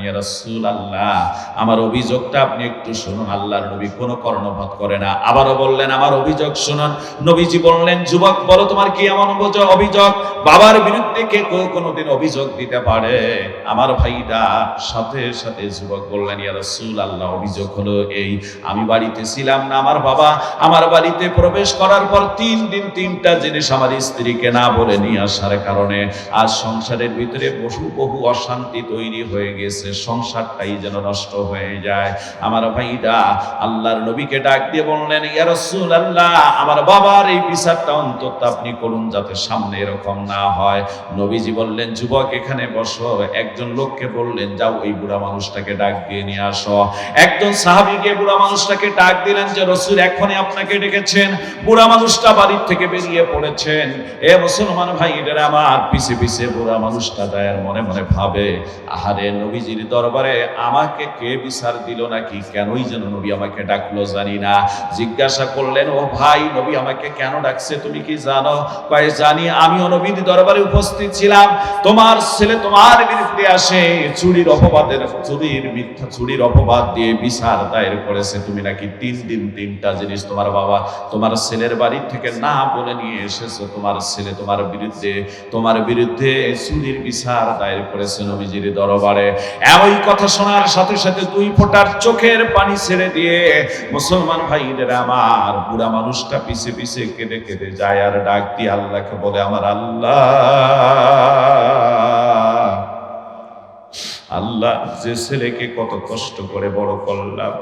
ইয়া রাসূলুল্লাহ, আমার অভিযোগটা আপনি একটু শুনুন। আল্লাহর নবী কোনো কর্ণপাত করে না, আবারও বললেন আমার অভিযোগ শুনুন। নবীজি বললেন, যুবক বলো তোমার কি এমন অভিযোগ? বাবার বিরুদ্ধে কে কোনোদিন অভিযোগ দিতে পারে? আমার ভাইরা সাথে সাথে যুবক বললেন, ইয়া রাসূলুল্লাহ, অভিযোগ হলো এই, আমি বাড়িতে ছিলাম না, আমার বাবা আমার বাড়িতে প্রবেশ করার পর 3 দিন 3টা জিনিস আমার স্ত্রীকে না বলে নিয়ে আসার কারণে আজ সংসারের ভিতরে বহু অশান্তি তৈরি হয়ে গেছে, সংসারটাই যেন নষ্ট হয়ে যায়। আমার ভাইরা আল্লাহর নবীকে ডাক দিয়ে বললেন, ইয়া রাসূলুল্লাহ, আমার বাবার এই বিচারটা অন্তত আপনি করুন যাতে সামনে এরকম না হয়। নবীজি বললেন, যুবক এখানে বসো। একজন লোককে বললেন, যাও ওই বুড়া মানুষটাকে ডাক দিয়ে নিয়ে আসো। একজন সাহাবীকে বুড়া মানুষটাকে ডাক দিলেন যে রাসূল এখনই আপনাকে ডেকেছেন। বুড়া মানুষটা বাড়ির থেকে বেরিয়ে পড়েছেন। এ মুসলমান ভাইরা আমার, পিছে পিছে বুড়া মানুষটা দায়ের মনে মনে ভাবে, আহারে নবীজির দরবারে আমাকে কে বিচার দিল নাকি, কেনই যেন নবী আমাকে ডাকলো জানি না। জিজ্ঞাসা করলেন, ও ভাই, নবী আমাকে কেন ডাকছে তুমি কি জানো? কয় জানি, আমিও নবীর দরবারে উপস্থিত ছিলাম। তোমার ছেলে তোমার বিরুদ্ধে আসে চুরির অপবাদ দিয়ে বিচার দায়ের করেছে। তুমি নাকি 3 দিন 3টা জিনিস তোমার বাবা তোমার ছেলের বাড়ি থেকে না বলে নিয়ে এসেছো। তোমার ছেলে তোমার বিরুদ্ধে চুরির বিচার দায়ের করেছে নবীজির দরবারে। ওই কথা শোনার সাথে সাথে 2 ফোঁটার চোখের পানি ছেড়ে দিয়ে মুসলমান ভাইদের আমার বুড়া মানুষটা পিছে পিছে কেঁদে কেঁদে যায় আর ডাক দিয়ে আল্লাহকে বলে, আমার আল্লাহ, যে ছেলেকে কত কষ্ট করে বড় করলাম,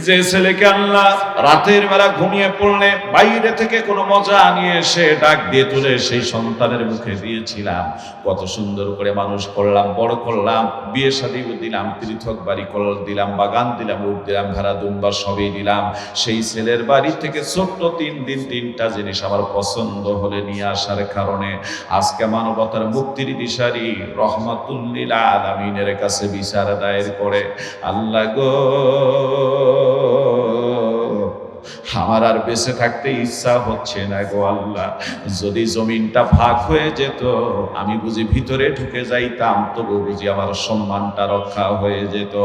যে ছেলেকে আল্লাহ রাতের বেলা ঘুমিয়ে পড়লে বাইরে থেকে কোনো মজা নিয়ে এসে ডাক দিয়ে তুলে সেই সন্তানের মুখে দিয়েছিলাম, কত সুন্দর করে মানুষ করলাম, বড় করলাম, বিয়ে শাদী দিলাম, পৃথক বাড়ি দিলাম, বাগান দিলাম, উট দিলাম, ভেড়া দুম্বা সবই দিলাম। সেই ছেলের বাড়ি থেকে ছোট্ট 3 দিন 3টা জিনিস আমার পছন্দ হলে নিয়ে আসার কারণে আজকে মানবতার মুক্তির দিশারি রহমাতুল লিল আলামিনের কাছে বিচার দায়ের করে, আল্লাহ গো, আমার আর বেঁচে থাকতে ইচ্ছা হচ্ছে না গো আল্লাহ। যদি জমিনটা ভাগ হয়ে যেত, আমি বুঝি ভিতরে ঢুকে যাইতাম, তবু বুঝি আমার সম্মানটা রক্ষা হয়ে যেত।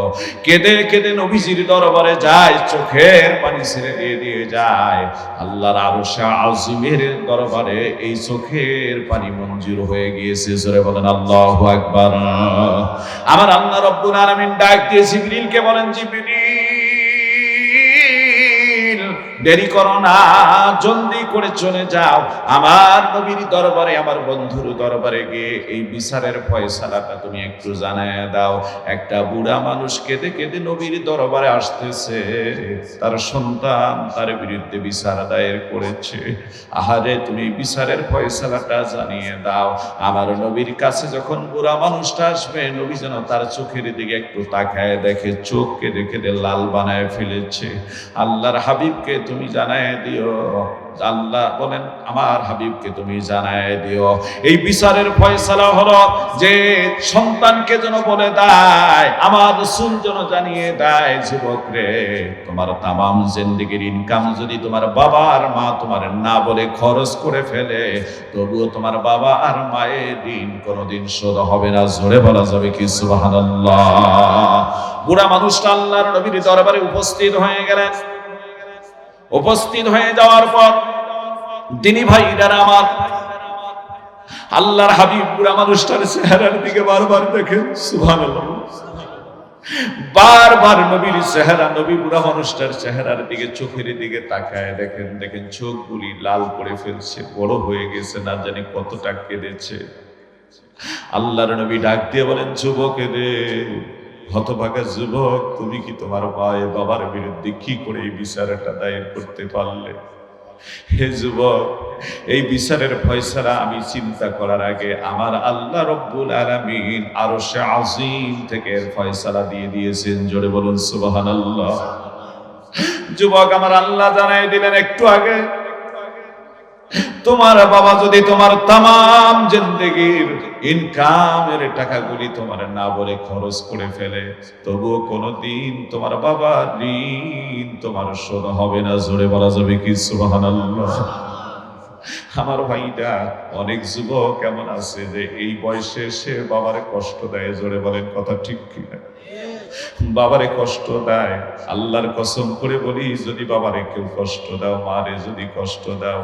কেঁদে কেঁদে নবীজির দরবারে যায়, চোখের পানি ছেড়ে দিয়ে যায়। আল্লাহর আরশে আজিমের দরবারে এই চোখের পানি মঞ্জুর হয়ে গিয়েছে। জোরে বলেন আল্লাহু আকবার। আমার আল্লাহ রব্বুল আলামিন ডাক দিয়ে জিবরিলকে বলেন, জিবরিল, দেরি করো না, জলদি করে চলে যাও আমার নবীর দরবারে, আমার বন্ধুর দরবারে গিয়ে এই বিচারের ফয়সালাটা তুমি একটু জানায় দাও। একটা বুড়া মানুষ কেঁদে কেঁদে নবীর দরবারে আসতেছে, তার সন্তান তার বিরুদ্ধে বিচার দায়ের করেছে। আহারে, তুমি বিচারের ফয়সালাটা জানিয়ে দাও। আমার নবীর কাছে যখন বুড়া মানুষটা আসবে, নবী যেন তার চোখের দিকে একটু তাকায় দেখে, চোখ কেঁদে কেঁদে লাল বানায় ফেলেছে। আল্লাহর হাবিবকে তুমি জানায় দিও। আল্লাহ বলেন, আমার হাবিবকে তুমি জানায় দিও, এই বিচারের ফয়সালা হলো যে সন্তানকে যেন বলে দেয়, আমার রাসূল যেন জানিয়ে দেয়, যুবক রে, তোমার তামাম জিন্দেগির ইনকাম যদি তোমার বাবা আর মা তোমার না বলে খরচ করে ফেলে, তবুও তোমার বাবা আর মায়ের ঋণ কোনোদিন শোধ হবে না। জোরে বলা যাবে কি সুবহানাল্লাহ। বুড়া মানুষটা আল্লাহর নবীর দরবারে উপস্থিত হয়ে গেলেন। উপস্থিত হয়ে যাওয়ার পর দিনী ভাইরা আমার, আল্লাহর হাবিব বুড়া মানুষটার চেহারার দিকে বারবার দেখেন। সুবহানাল্লাহ। বারবার নবীর চেহারা, নবী বুড়া মানুষটার চেহারার দিকে, চোখের দিকে তাকায় দেখেন চোখগুলি লাল করে ফেলছে, বড় হয়ে গেছে, না জানি কতটা কেঁদেছে। আল্লাহর নবী ডাক দিয়ে বলেন, যুবক রে, হতভাগা যুবক, তুমি কি তোমার বাবার বিরুদ্ধে কি করে এই বিচারটা দায়ের করতে পারলে? হে যুবক, এই বিচারের ফয়সালা আমি চিন্তা করার আগে আমার আল্লাহ রব্বুল আলামিন আরশে আজিম থেকে এর ফয়সালা দিয়ে দিয়েছেন। জোরে বলুন সুবহানাল্লাহ। যুবক, আমার আল্লাহ জানাই দিলেন একটু আগে, তোমার বাবা যদি তোমার তামাম জিন্দেগির ইনকামের টাকাগুলি তোমার না বলে খরচ করে ফেলে, তবুও কোনোদিন তোমার বাবার ঋণ তোমার শোধ হবে না। জোরে বলা যাবে কি সুবহানাল্লাহ। আমার ভাইটা অনেক যুবক কেমন আছে যে এই বয়সে সে বাবারে কষ্ট দেয়, জোরে বলেন কথা ঠিক কিনা? বাবারে কষ্ট দেয়। আল্লাহর কসম করে বলি, যদি বাবারে কেউ কষ্ট দাও, মারে যদি কষ্ট দাও,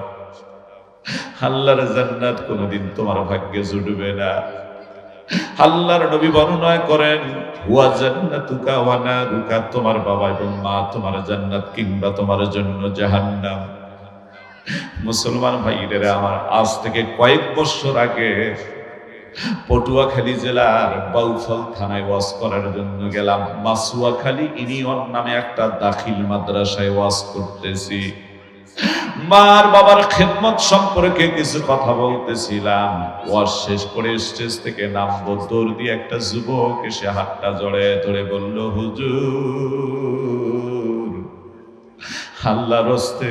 আল্লাহর জান্নাত কোনোদিন তোমার ভাগ্যে জুটবে না। আল্লাহর নবী বর্ণনা করেন, ওয়া জান্নাতুকা ওয়া নারুকা, তোমার বাবা এবং মা তোমার জান্নাত কিংবা তোমার জন্য জাহান্নাম। মুসলমান ভাইরা আমার, আজ থেকে কয়েক বছর আগে পটুয়াখালী জেলার বাউফল থানায় ওয়াজ করার জন্য গেলাম। মাসুয়াখালী ইউনিয়ন নামে একটা দাখিল মাদ্রাসায় ওয়াজ করতেছি। মার বাবার খেদমত সম্পর্কে কিছু কথা বলতেছিলাম। ওয়াজ শেষ করে স্টেজ থেকে নামবো, দৌড় দিয়ে একটা যুবক এসে হাতটা জড়িয়ে ধরে বলল, হুজুর, আল্লাহর রাস্তে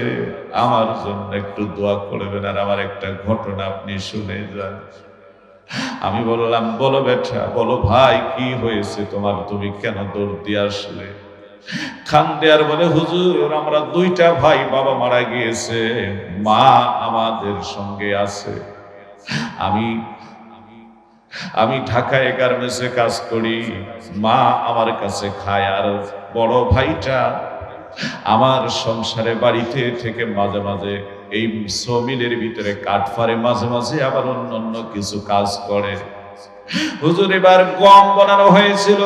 আমার জন্য একটু দোয়া করবেন, আর আমার একটা ঘটনা আপনি শুনে যান। আমি বললাম, বলো বেটা, বলো ভাই, কি হয়েছে তোমার, তুমি কেন দৌড় দিয়ে আসলে? কান্দে আর বলে, হুজুর, আমরা দুইটা ভাই, বাবা মারা গিয়েছে, মা আমাদের সঙ্গে আছে। আমি ঢাকায় গার্মেন্টসে কাজ করি, মা আমার কাছে খায়, আর বড় ভাইটা আমার সংসারে বাড়িতে থেকে মাঝে মাঝে এই সমিলের ভিতরে কাঠ ফারে, মাঝে মাঝে আবার অন্য কিছু কাজ করে। হুজুর, এবার গম বানানো হয়েছিল।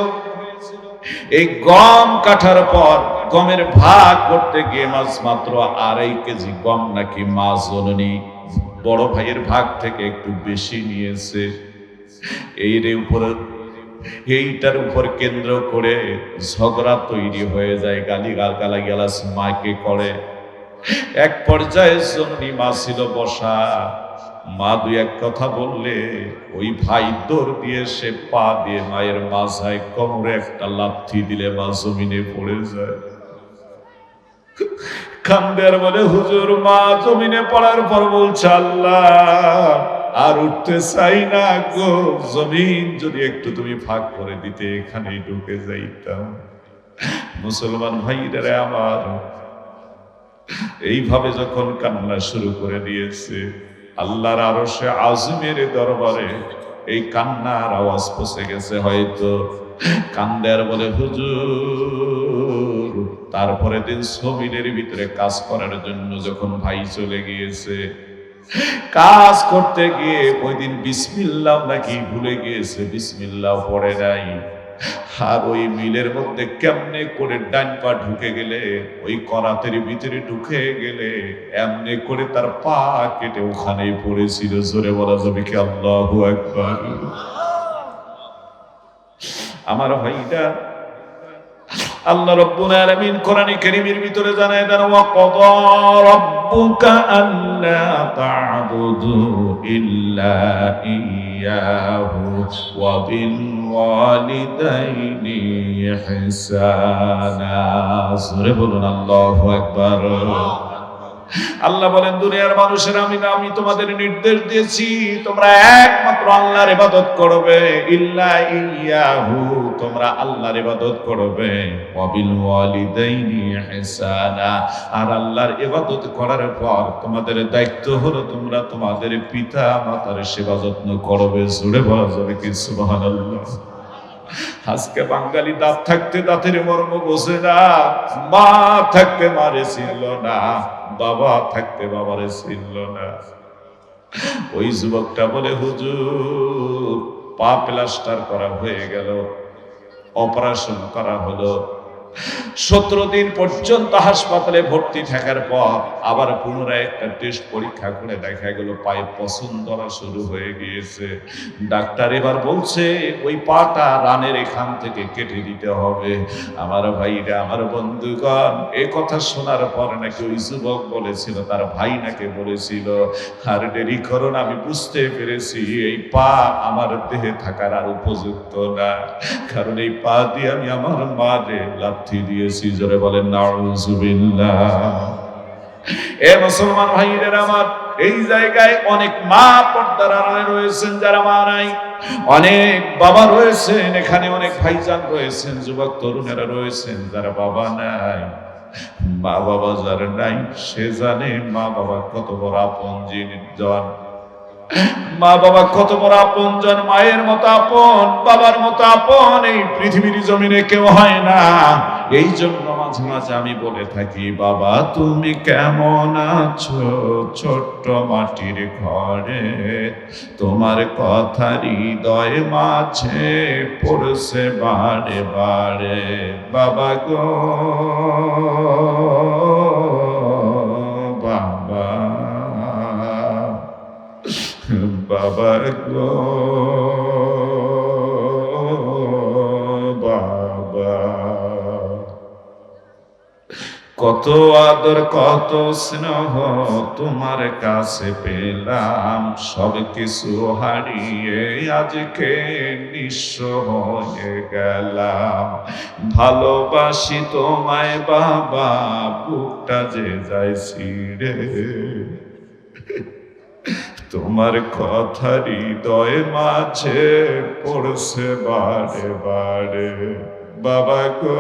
এই গম কাটার পর গমের ভাগ করতে গিয়ে মাছ মাত্র 2.5 কেজি গম নাকি মা জননী বড় ভাইয়ের ভাগ থেকে একটু বেশি নিয়েছে। এইটার উপর কেন্দ্র করে ঝগড়া তৈরি হয়ে যায়, গালাগালাস মাকে করে। এক পর্যায়ে জননী মা ছিল বসা, মা দুই এক কথা বললে ওই ভাই দৌড় দিয়ে সে পা দিয়ে মায়ের মাথায় কোমরে একটা লাথি দিলে মা জমিনে পড়ে যায়। কান্দের বলে, হুজুর, মা জমিনে পড়ার পর বলছে, আল্লাহ, আর উঠতে চাই না গো, জমিন যদি একটু তুমি ফাঁক করে দিতে, এখানেই ঢুকে যাইতাম। মুসলমান ভাইরা আমার, এইভাবে যখন কান্না শুরু করে দিয়েছে, আল্লাহর আরশে আযমের দরবারে এই কান্নার আওয়াজ পৌঁছে গেছে। হয়তো কান্দার বলে, হুজুর, তারপরে দিন সমিলের ভিতরে কাজ করার জন্য যখন ভাই চলে গিয়েছে, কাজ করতে গিয়ে ওই দিন বিসমিল্লাহ নাকি ভুলে গিয়েছে, বিসমিল্লাহ পড়ে নাই। আর ওই মিলের মধ্যে কেমনে করে ডান পা ঢুকে গেলে, ওই করাতের ভিতরে ঢুকে গেলে এমনি করে তার পা কেটে ওখানেই পড়েছিল। জোরে বলা যাবে কি আল্লাহু আকবার? আমার ভাইটা, আল্লাহ রাব্বুল আলামিন কোরআনে কারীমের ভিতরে জানায় দেন, ওয়া ক্বাদা রাব্বুকা আল্লা তা'বুদু ইল্লা ইয়াহু ওয়া বিল ওয়ালিদাইনি ইহসানা। সূরা বলুন আল্লাহু আকবার। আল্লাহ বলেন, দুনিয়ার মানুষের আমি তোমাদের নির্দেশ দিয়েছি, তোমরা একমাত্র আল্লাহর ইবাদত করবে, ইল্লা ইয়াহু, তোমরা আল্লাহর ইবাদত করবে, ওয়া বিল ওয়ালিদাইনি ইহসানা, আর আল্লাহর ইবাদত করার পর তোমাদের দায়িত্ব হলো তোমরা তোমাদের পিতা মাতার সেবা যত্ন করবে। জোরে বলা যাবে কি সুবহানাল্লাহ? আজকে বাঙালি দাঁত থাকতে দাঁতের মর্ম বোঝে না, মা থাকতে মারে ছিল না, বাবা থাকতে বাবারে ছিল না। ওই যুবকটা বলে, হুজুর, পা প্লাস্টার করা হয়ে গেল, অপারেশন করা হলো, 17 দিন পর্যন্ত হাসপাতালে ভর্তি থাকার পর আবার পুনরায় একটা টেস্ট পরীক্ষা করে দেখা গেল পায়ে পছন্দ ধরা শুরু হয়ে গিয়েছে। ডাক্তার এবার বলছে ওই পাটা রানের এখান থেকে কেটে দিতে হবে। আমার ভাইরা, আমার বন্ধুগণ, এই কথা শোনার পর নাকি ওই যুবক বলেছিল, তার ভাই নাকি বলেছিল, আর দেরি করো না, আমি বুঝতে পেরেছি এই পা আমার দেহে থাকার আর উপযুক্ত না, কারণ এই পা দিয়ে আমি আমার মারে লাথি দিয়েছি। জোরে বলেন নাউযুবিল্লাহ। এ মুসলমান ভাইরা আমার, এই জায়গায় অনেক মা পর্দার আড়ালে রয়েছেন যারা মা নাই, অনেক বাবা রয়েছেন, এখানে অনেক ভাইজান রয়েছেন, যুবক তরুণেরা রয়েছেন যারা বাবা নাই। মা বাবা যার নাই সে জানে মা বাবা কত বড় আপন জিনিস। মা বাবা কত বড় আপন জন, মায়ের মতো আপন, বাবার মতো আপন এই পৃথিবীর জমিনে কেউ হয় না। এই জন্য মাঝে মাঝে আমি বলে থাকি, বাবা তুমি কেমন আছো ছোট্ট মাটির ঘরে, তোমার কথা হৃদয় মাঝে পড়ছে বারে বারে। বাবা গো বাবা, বাবা গো বাবা, কত আদর কত স্নেহ তোমার কাছে পেলাম, সব কিছু হারিয়ে আজকে নিঃস্ব হয়ে গেলাম। ভালোবাসি তোমায় বাবা, বুকটা যে যায় ছিঁড়ে, তোমার কথা হৃদয় মাঝে পড়ছে বারে বারে। বাবা গো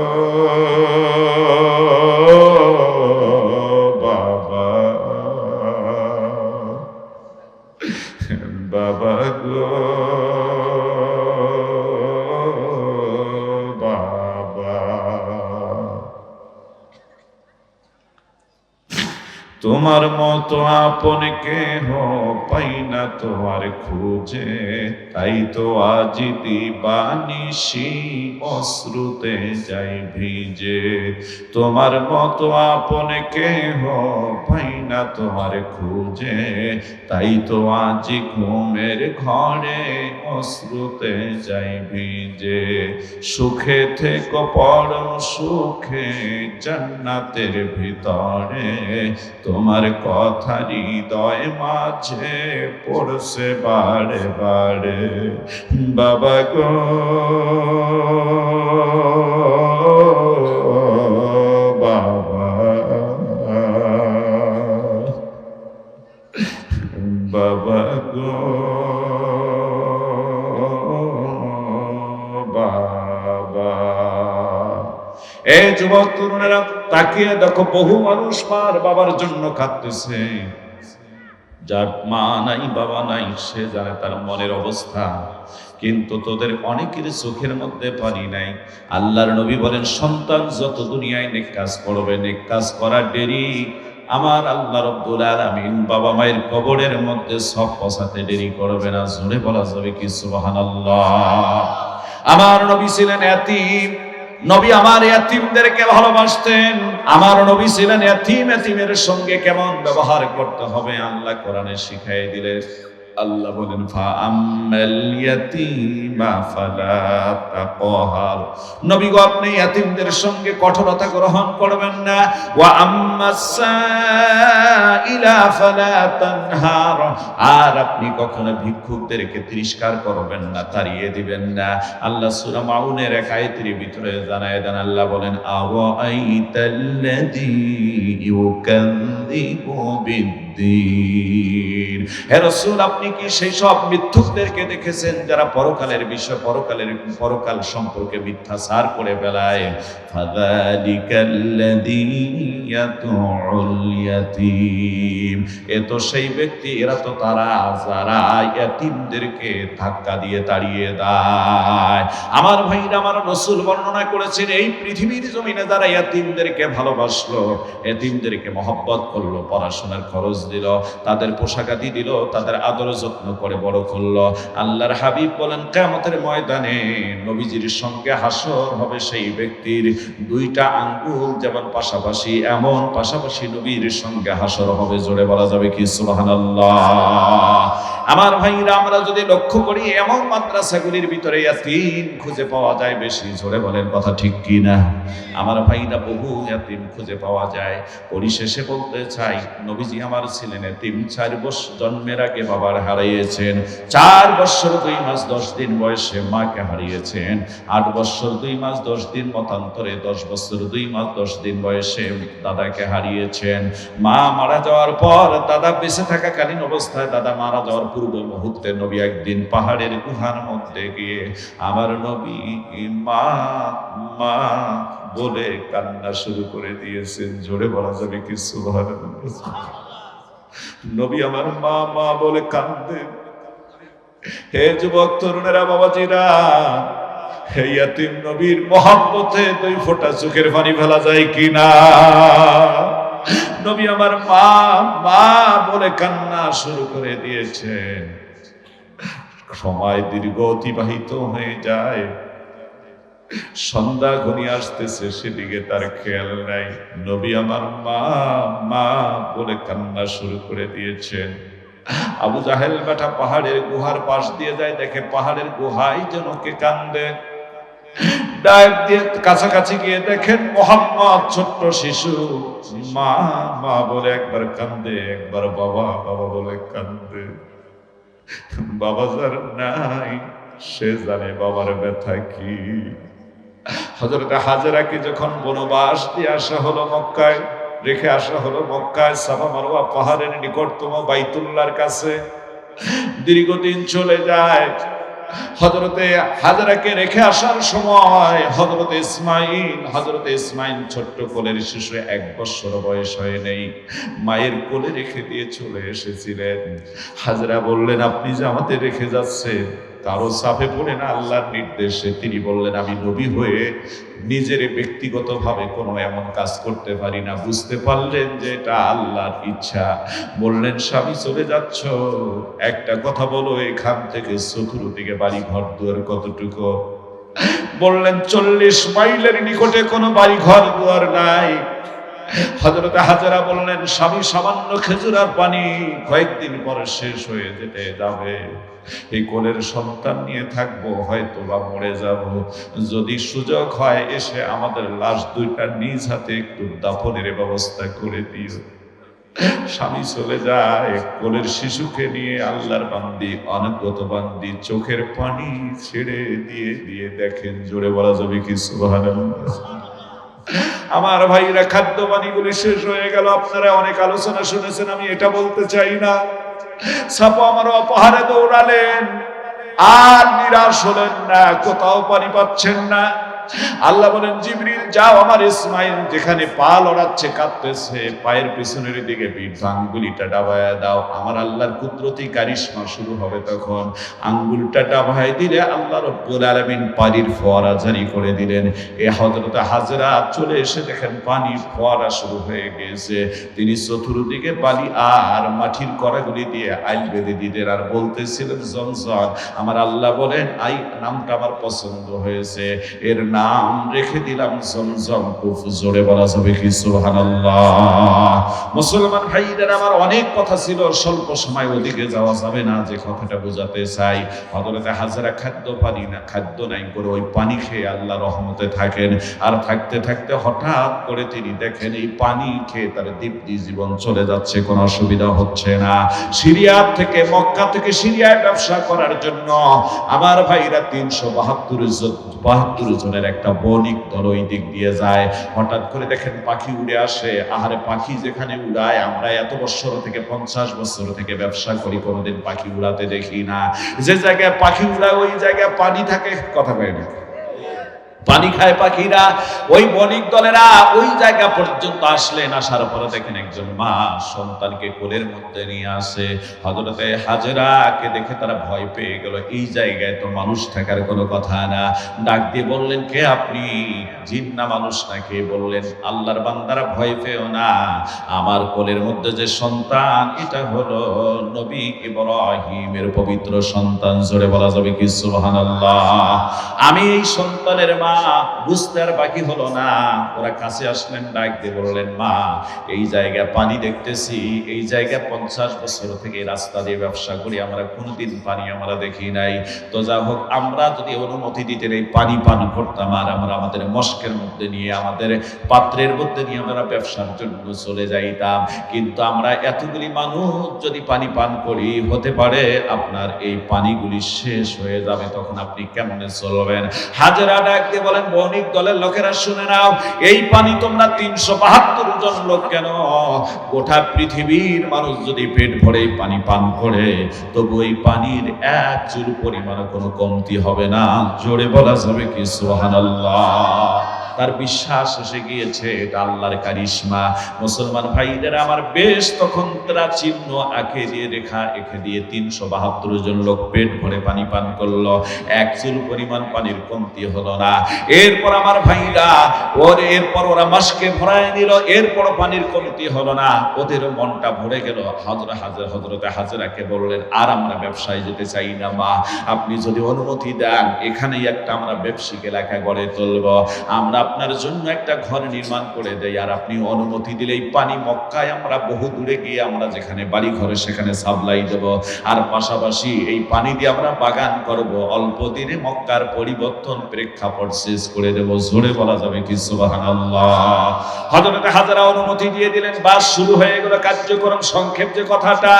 বাবা, বাবা গো বাবা, তোমার মতো আপন কেহ পাই না তোমার খুঁজে, তাই তো আজ দিবানিশি অশ্রুতে যাই ভিজে। তোমার মতো আপন কেহ পাই না তোমার খুঁজে, তাই তো আজ ঘুমের ঘরে অশ্রুতে যাই ভিজে। সুখে থেকো পরম সুখে জান্নাতের ভিতরে, তোমার কথা হৃদয় মাঝে পড়ছে বারে বারে। বাবা গো বাবা, বাবা গো বাবা। এ যুবক তরুণেরা তাকিয়ে দেখো, বহু মানুষ মার বাবার জন্য কাঁদতেছে। যার মা নাই বাবা নাই সে জানে তার মনের অবস্থা, কিন্তু তোদের অনেকের চোখের মধ্যে পানি নাই। আল্লাহর নবী বলেন, সন্তান যত দুনিয়ায় নেক কাজ করবে, নেক কাজ করার দেরি আমার আল্লাহ রাব্বুল আলামিন বাবা মায়ের কবরের মধ্যে সব পৌঁছাতে দেরি করবে না। জোরে বলা যাবে কি সুবহানাল্লাহ। আমার নবী ছিলেন এতিম, নবী আমার এতিমদেরকে ভালোবাসতেন। আমার নবী ছিলেন এতিম, এতিমের সঙ্গে কেমন ব্যবহার করতে হবে আল্লাহ কোরআনে শিখিয়ে দিলেন। আল্লাহ বলেন, ফাআম্মাল ইয়াতীমা ফালা তাকহার, নবী গো আপনি এতিমদের সঙ্গে কঠোরতা গ্রহণ করবেন না। ওয়া আম্মাস সাইলা ফালা তানহার, আর আপনি কখনো ভিক্ষুকদেরকে তিরস্কার করবেন না, তাড়িয়ে দিবেন না। আল্লাহ সূরা মাউনের 1 আয়াতের ভিতরে জানায় দেন, আল্লাহ বলেন, আওয়াইতাল্লাযী ইউকাযযিবু বিদ্দীন, হে রাসূল আপনি কি সেই সব মিথ্যুকদেরকে দেখেছেন যারা পরকালের বিষয় পরকাল সম্পর্কে মিথ্যাচার করে বেলায়। ফাযালিকাল্লাযী ইয়াতুল ইয়াতীম, এ তো সেই ব্যক্তি, এরা তো তারা যারা ইয়াতীমদেরকে ধাক্কা দিয়ে তাড়িয়ে দেয়। আমার ভাইরা, আমার রাসূল বর্ণনা করেছেন, এই পৃথিবীর জমিনে যারা ইয়াতীমদেরকে ভালোবাসলো, ইয়াতীমদেরকে মহব্বত করলো, পড়াশোনার খরচ দিল, তাদের পোশাকাদি দিল, তাদের আদর যত্ন করে বড় করলো, আল্লাহর হাবিব বলেন কিয়ামতের ময়দানে নবীজির সঙ্গে হাসর হবে সেই ব্যক্তির দুইটা আঙ্গুল যেমন পাশাপাশি, এমন পাশাপাশি নবীর সঙ্গে হাসর হবে। জোরে বলা যাবে কি সুবহানাল্লাহ। আমার ভাইরা, আমরা যদি লক্ষ্য করি, এমন মাদ্রাসাগুলির ভিতরে ইয়াতীম খুঁজে পাওয়া যায় বেশি। জোরে বলেন কথা ঠিক কি না? আমার ভাইরা, বহু ইয়াতীম খুঁজে পাওয়া যায়। পরিশেষে বলতে চাই, নবীজি আমার ছিলেন ইয়াতীম। 4 বছর জন্মের আগে বাবার হারিয়েছেন, 4 বছর 2 মাস 10 দিন বয়সে মাকে হারিয়েছেন, 8 বছর 2 মাস 10 দিন মতান্তরে 10 বছর 2 মাস 10 দিন বয়সে দাদাকে হারিয়েছেন। মা মারা যাওয়ার পর দাদা বেঁচে থাকাকালীন অবস্থায়, দাদা মারা যাওয়ার পূর্ব মুহূর্তে নবী একদিন পাহাড়ের গুহার মধ্যে গিয়ে আমার নবী মা মা বলে কান্না শুরু করে দিয়েছেন। জোরে বলা যাবে কি সুবহানাল্লাহ। নবী আমার মা মা বলে কান্দে। হে যুবক তরুণেরা, বাবাজিরা, হে ইয়াতিম নবীর মহব্বতে 2 ফোঁটা চোখের পানি ফেলা যায় কিনা? নবী আমার মা মা বলে কান্না শুরু করে দিয়েছেন। সময় দীর্ঘ অতিবাহিত হয়ে যায়, সন্ধ্যা ঘনিয়ে আসতেছে, সেদিকে তার খেয়াল নাই। নবী আমার মা মা বলে কান্না শুরু করে দিয়েছেন। আবু জাহেল বেটা পাহাড়ের গুহার পাশ দিয়ে যায়, দেখে পাহাড়ের গুহায় যেন কে কান্দে। ডাক দিয়ে কাছাকাছি গিয়ে দেখেন মোহাম্মদ ছোট্ট শিশু মা মা বলে একবার কান্দে, একবার বাবা বাবা বলে কান্দে। বাবা যার নাই সে জানে বাবার ব্যথা কি। হযরত হাজেরাকে যখন বনবাস দিয়ে আসা হলো মক্কায়, রেখে আসা হলো মক্কায় সাফা মারওয়া পাহাড়ের নিকটতম বাইতুল্লাহর কাছে, দীর্ঘদিন চলে যায়। হযরতে হাজেরাকে রেখে আসার সময় হযরতে ইসমাইল ছোট্ট কোলের শিশু, 1 বছর বয়স হয় নেই, মায়ের কোলে রেখে দিয়ে চলে এসেছিলেন। হাজেরা বললেন, আপনি যে আমাদের রেখে যাচ্ছেন কারো চাপে পড়ে না, আল্লাহর নির্দেশে। তিনি বললেন, আমি নবী হয়ে নিজের ব্যক্তিগতভাবে কোনো এমন কাজ করতে পারি না। বুঝতে পারলেন যে এটা আল্লাহর ইচ্ছা। বললেন, স্বামী চলে যাচ্ছ, একটা কথা বলো, এখান থেকে চতুর্দিকে বাড়ি ঘর দুয়ার কতটুকু? বললেন, 40 মাইলের নিকটে কোনো বাড়ি ঘর দুয়ার নাই। হযরত হাজেরা বললেন, স্বামী, সামান্য খেজুর আর পানি কয়েকদিন পর শেষ হয়ে যেতে যাবে, এই কোলের সন্তান নিয়ে থাকবো, হয়তো বা মরে যাব। যদি সুযোগ হয় এসে আমাদের লাশ 2টা নিজ হাতে একটু দাফনের ব্যবস্থা করে দিও। স্বামী চলে যায়, কোলের শিশুকে নিয়ে আল্লাহর বান্দি, অনগত বান্দি চোখের পানি ছেড়ে দিয়ে দিয়ে দেখেন, জোরে বলা যাবে কি সুবহানাল্লাহ। আমার ভাইরা, খাদ্য পানিগুলি শেষ হয়ে গেল। আপনারা অনেক আলোচনা শুনেছেন, আমি এটা বলতে চাই না। সাফা মারওয়া পাহাড়ে দৌড়ালেন, আর নিরাশ হলেন না, কোথাও পানি পাচ্ছেন না। আল্লাহ বলেন, জিবরিল যাও, আমার ইসমাইল যেখানে পা লড়াচ্ছে, কাঁদতেছে, পায়ের পিছনের দিকে পিঠ আঙ্গুলিটা ডাবায়া দাও। আমার আল্লাহর কুদরতি কারিশমা শুরু হবে তখন। আঙ্গুলটা ডাবায় দিলে আল্লাহ রব্বুল আলামিন পানির ফোয়ারা জারি করে দিলেন। এ হযরত হাজেরা চলে এসে দেখেন পানির ফোয়ারা শুরু হয়ে গেছে। তিনি চতুর্দিকে বালি আর মাটির কড়াগুলি দিয়ে আইল বেঁধে দিলেন আর বলতেছিলেন, জমজম। আমার আল্লাহ বলেন, নামটা আমার পছন্দ হয়েছে, এর নাম রেখে দিলাম জমজম। খুব জোরে বলা যাবে কি সুবহানাল্লাহ। মুসলমান ভাইদের আমার অনেক কথা ছিল, স্বল্প সময় ওদিকে যাওয়া যাবে না। যে কথাটা বোঝাতে চাই, হযরতে হাজেরা খাদ্য নাই করে ওই পানি খেয়ে আল্লাহ রহমতে থাকেন। আর থাকতে থাকতে হঠাৎ করে তিনি দেখেন এই পানি খেয়ে তার দীপ্তি জীবন চলে যাচ্ছে, কোনো অসুবিধা হচ্ছে না। মক্কা থেকে সিরিয়ায় ব্যবসা করার জন্য আমার ভাইরা 372 জনের একটা বণিক দল ওই দিক দিয়ে যায়। হঠাৎ করে দেখেন পাখি উড়ে আসে। আহারে, পাখি যেখানে উড়ায়, আমরা এত বছর থেকে 50 বছর থেকে ব্যবসা করি, কোনোদিন পাখি উড়াতে দেখি না। যে জায়গায় পাখি উড়ায় ওই জায়গায় পানি থাকে, কথা কয় না, পানি খায় পাখিরা। ওই বণিক দলেরা ওই জায়গা পর্যন্ত আসলেন। আসার পরে দেখেন একজন মা সন্তানকে কোলের মধ্যে নিয়ে আসে। হযরতে হাজেরাকে দেখে তারা ভয় পেয়ে গেল, এই জায়গায় তো মানুষ থাকার কোনো কথা না। ডাক দিয়ে বললেন, কে আপনি? জিন না মানুষ না? কে? বললেন, আল্লাহর বান্দারা ভয় পেও না, আমার কোলের মধ্যে যে সন্তান, এটা হলো নবী ইব্রাহিমের পবিত্র সন্তান। জোরে বলা যাবে কি সুবহানাল্লাহ। আমি এই সন্তানের মা। বুঝতে আর বাকি হলো না, ওরা কাছে আসলেন, ডাক দিয়ে বললেন, মা, এই জায়গায় পানি দেখতেছি, এই জায়গায় 50 বছর থেকে রাস্তা দিয়ে ব্যবসা করি, আমরা কোনোদিন পানি আমরা দেখি নাই। তো যা হোক, আমরা যদি অনুমতি দিতেন এই পানি পান করতাম, আর আমরা আমাদের মস্কের মধ্যে নিয়ে, আমাদের পাত্রের মধ্যে নিয়ে আমরা ব্যবসার জন্য চলে যাইতাম। কিন্তু আমরা এতগুলি মানুষ যদি পানি পান করি, হতে পারে আপনার এই পানিগুলি শেষ হয়ে যাবে, তখন আপনি কেমনে চলবেন? হাজেরা ডাক দিয়ে বলেন, বণিক দলের লোকেরা শুনে নাও, এই পানি তোমরা 372 জন লোক কেন, গোটা পৃথিবীর মানুষ যদি পেট ভরে এই পানি পান করে, তবু এই পানির 1 চুল পরিমাণ কোনো কমতি হবে না। জোরে বলা যাবে কি সুবহানাল্লাহ। তার বিশ্বাস এসে গিয়েছে এটা আল্লাহর কারিশমা। মুসলমান ভাইদের আমার বেশ তখন তারা চিহ্ন আঁকে দিয়ে রেখা এঁকে দিয়ে 372 জন লোক পেট ভরে পানি পান করলো, এক চুল পরিমাণ পানির কমতি হলো না। এরপর আমার ভাইরা এরপর ওরা মাসকে ভরায় নিল, এরপর পানির কমতি হলো না, ওদের মনটা ভরে গেল। হযরতে হাজরাকে বললেন, আর আমরা ব্যবসায় যেতে চাই না মা, আপনি যদি অনুমতি দেন এখানেই একটা আমরা ব্যবসায়িক এলাকা গড়ে তুলব, আমরা আপনার জন্য একটা ঘর নির্মাণ করে দেই, আর আপনি অনুমতি দিলেই পানি মক্কায় আমরা বহু দূরে গিয়ে আমরা যেখানে বাড়ি ঘরে সেখানে সাপ্লাই দেব, আর পাশাপাশি এই পানি দিয়ে আমরা বাগান করব, অল্প দিনে মক্কার পরিবর্তন প্রেক্ষাপট শেষ করে দেব। জোরে বলা যাবে কি সুবহানাল্লাহ। হযরতে হাজরা অনুমতি দিয়ে দিলেন, বাস শুরু হয়ে গেল কার্যক্রম। সংক্ষেপ যে কথাটা,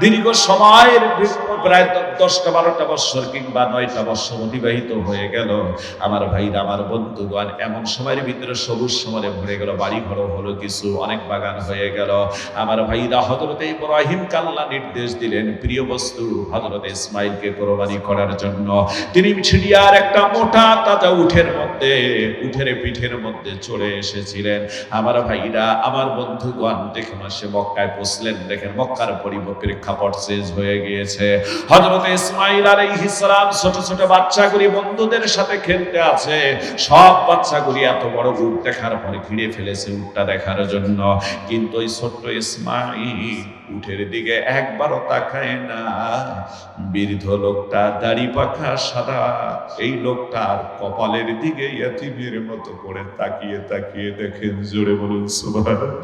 দীর্ঘ সময়ের প্রায় 10-12 বছর কিংবা 9টা বছর অতিবাহিত হয়ে গেল। আমার ভাইরা, আমার বন্ধুগণ, এমন সময়ের ভিতরে সবুজ সমরে ভরে গেল, বাড়ি ঘর হলো কিছু, অনেক বাগান হয়ে গেল। আমার ভাইরা, হযরতে ইব্রাহিম আল্লাহ নির্দেশ দিলেন প্রিয় বস্তু হযরতে ইসমাইলকে কোরবানি করার জন্য। তিনি ছিড়িয়ার একটা মোটা তাজা উটের পিঠের মধ্যে চড়ে এসেছিলেন। আমার ভাইরা, আমার বন্ধুগণ, দেখুন সে মক্কায় পৌঁছলেন, দেখেন মক্কার প্রেক্ষাপট শেষ হয়ে গিয়েছে। হযরতে ইসমাইল আলাইহিস সালাম ছোট ছোট বাচ্চাগুলি বন্ধুদের সাথে খেলতে আছে। সব বাচ্চাগুলি এত বড় উট দেখার পরে ঘিরে ফেলেছে উটটা দেখার জন্য, কিন্তু ওই ছোট্ট ইসমাইল উটের দিকে একবারও তাকায় না। বৃদ্ধ লোকটা, দাড়ি পাখা সাদা, এই লোকটার কপালের দিকে ইয়তীমের মতো করে তাকিয়ে তাকিয়ে দেখেন। জোরে বলুন সুবহানাল্লাহ।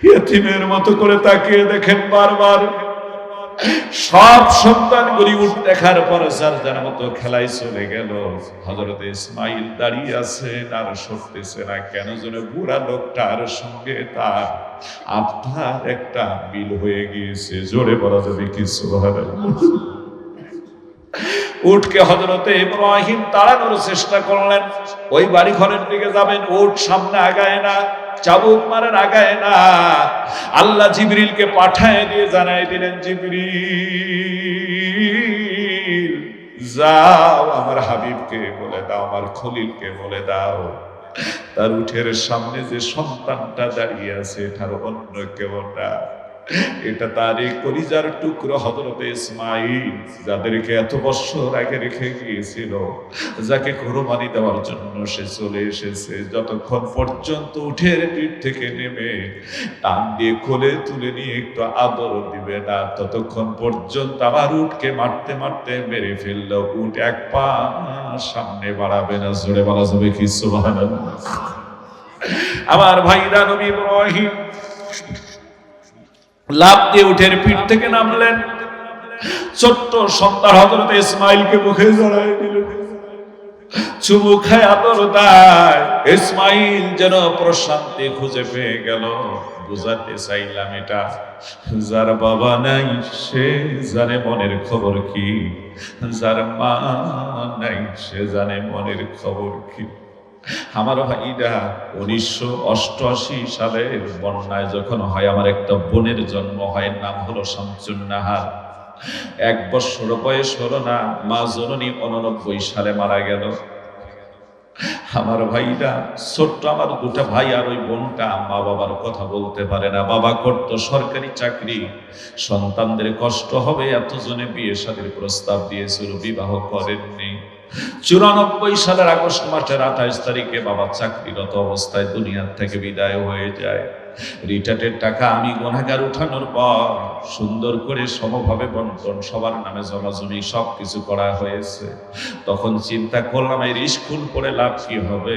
ইয়তীমের মতো করে তাকিয়ে দেখেন বারবার। সব সন্তানগুলি উট দেখার পর যার যার মতো খেলায় চলে গেল। হযরতে ইসমাইল দাঁড়িয়ে আছেন আর সরতেছে না কেন যেন বুড়া লোকটার সঙ্গে তার আত্মার একটা মিল হয়ে গিয়েছে। জোরে বলা যাবে কি সুবহানাল্লাহ। উটকে হযরতে ইব্রাহিম তাড়ানোর চেষ্টা করলেন, ওই বাড়ি ঘরের দিকে যাবেন, উট সামনে আগায় না, চাবুক মারেন আগায় না। আল্লাহ জিবরিলকে পাঠায় দিয়ে জানাই দিলেন, জিবরিল যাও আমার হাবিবকে বলে দাও, আমার খলিলকে বলে দাও, তার উটের সামনে যে সন্তানটা দাঁড়িয়ে আছে এটার অন্য কেউ না, এটা তার এই কলিজার টুকরো হযরতে ইসমাইল, যাদেরকে এত বছর আগে রেখে গিয়েছিল, যাকে কোরবানি দেওয়ার জন্য সে চলে এসেছে। যতক্ষণ পর্যন্ত উঠের পিঠ থেকে নেমে টান দিয়ে কোলে তুলে নিয়ে একটু আদর দিবে না, ততক্ষণ পর্যন্ত আমার উটকে মারতে মারতে মেরে ফেললো। উট এক পা সামনে বাড়াবে না। জোরে বলা যাবে কি সুবহানাল্লাহ। আমার ভাইরা, নবী ইব্রাহিম লাফ দিয়ে উটের পিঠ থেকে নামলেন, ছোট্ট সন্তান হযরতে ইসমাইলকে মুখে জড়ায় দিলেন, চুমু খায় আদর দেয়। ইসমাইল যেন প্রশান্তি খুঁজে পেয়ে গেল। বুঝাতে চাইলাম, এটা যার বাবা নাই সে জানে মনের খবর কি, যার মা নাই সে জানে মনের খবর কি। আমার ভাইরা, 1988 সালের বন্যায় যখন হয়, আমার একটা বোনের জন্ম হয়, নাম হলো শামসুন নাহার। 1 বছর বয়স হলো না, মা জননী 89 সালে মারা গেল। আমার ভাইরা, ছোট্ট আমার 2টা ভাই আর ওই বোনটা মা বাবার কথা বলতে পারে না। বাবা করত সরকারি চাকরি, সন্তানদের কষ্ট হবে এতজনে বিয়ে শাদীর প্রস্তাব দিয়েছিল, বিবাহ করেননি। 94 সালের আগস্ট মাসের 28 তারিখে বাবা চাকরিরত অবস্থায় দুনিয়ার থেকে বিদায় হয়ে যায়। রিটার্নের টাকা আমি গুনাহগার উঠানোর পর সুন্দর করে সমভাবে বন্টন, সবার নামে জমাজমি সবকিছু করা হয়েছে। তখন চিন্তা করলাম, এর স্কুল পড়ে লাভ কি হবে?